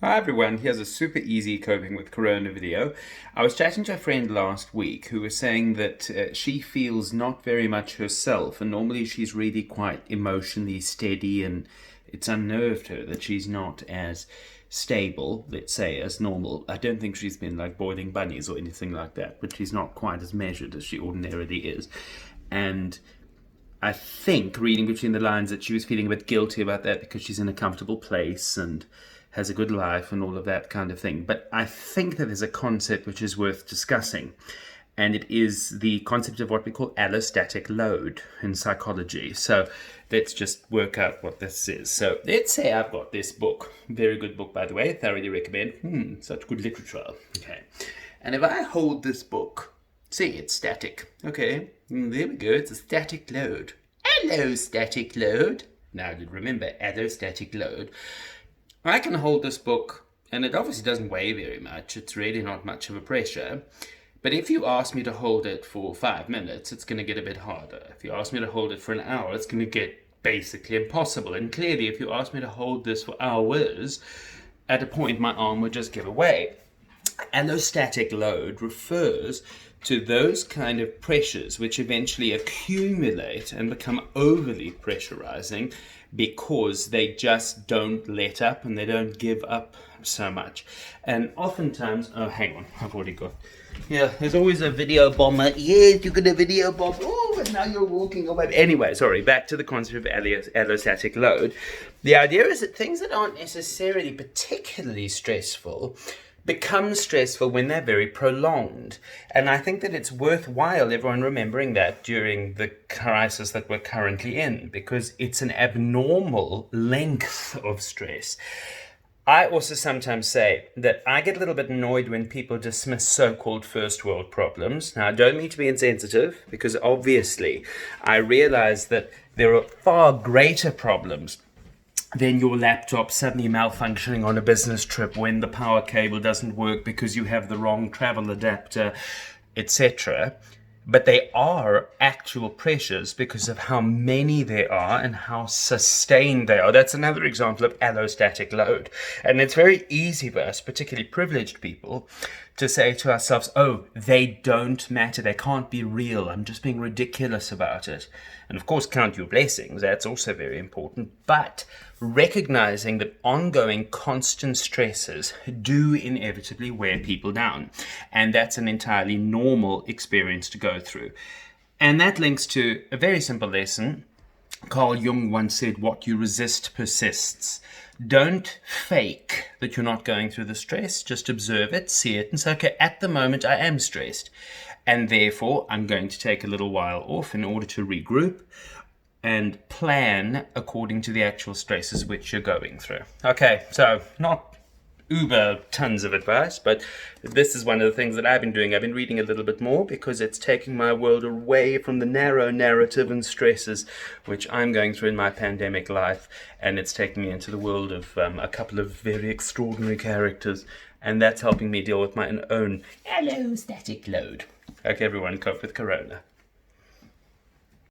Hi everyone, here's a super easy coping with corona video. I was chatting to a friend last week who was saying that she feels not very much herself, and normally she's really quite emotionally steady, and it's unnerved her that she's not as stable, let's say, as normal. I don't think she's been like boiling bunnies or anything like that, but she's not quite as measured as she ordinarily is. And I think, reading between the lines, that she was feeling a bit guilty about that because she's in a comfortable place and has a good life and all of that kind of thing. But I think that there's a concept which is worth discussing, and it is the concept of what we call allostatic load in psychology. So let's just work out what this is. So let's say I've got this book, very good book by the way, thoroughly recommend. Such good literature. Okay, and if I hold this book, see, it's static. Okay, there we go, it's a static load. Allostatic load. Now remember, allostatic load. I can hold this book, and it obviously doesn't weigh very much. It's really not much of a pressure. But if you ask me to hold it for 5 minutes, it's going to get a bit harder. If you ask me to hold it for an hour, it's going to get basically impossible. And clearly, if you ask me to hold this for hours, at a point my arm would just give away. Allostatic load refers to those kind of pressures which eventually accumulate and become overly pressurizing because they just don't let up and they don't give up so much. And oftentimes, oh, hang on, I've already got, yeah, there's always a video bomber. Yes, you got a video bomb. Oh, but now you're walking away. Anyway, sorry, back to the concept of allostatic load. The idea is that things that aren't necessarily particularly stressful become stressful when they're very prolonged. And I think that it's worthwhile everyone remembering that during the crisis that we're currently in, because it's an abnormal length of stress. I also sometimes say that I get a little bit annoyed when people dismiss so-called first world problems. Now, I don't mean to be insensitive, because obviously I realize that there are far greater problems than your laptop suddenly malfunctioning on a business trip when the power cable doesn't work because you have the wrong travel adapter, etc. But they are actual pressures because of how many there are and how sustained they are. That's another example of allostatic load. And it's very easy for us, particularly privileged people, to say to ourselves, oh, they don't matter, they can't be real, I'm just being ridiculous about it. And of course, count your blessings, that's also very important. But recognizing that ongoing constant stresses do inevitably wear people down. And that's an entirely normal experience to go through. And that links to a very simple lesson. Carl Jung once said, what you resist persists. Don't fake that you're not going through the stress. Just observe it, see it, and say, okay, at the moment I am stressed. And therefore, I'm going to take a little while off in order to regroup and plan according to the actual stresses which you're going through. Okay, so not uber tons of advice, but this is one of the things that I've been doing. I've been reading a little bit more because it's taking my world away from the narrow narrative and stresses which I'm going through in my pandemic life, and it's taking me into the world of a couple of very extraordinary characters, and that's helping me deal with my own allostatic load. Okay, everyone, cope with corona.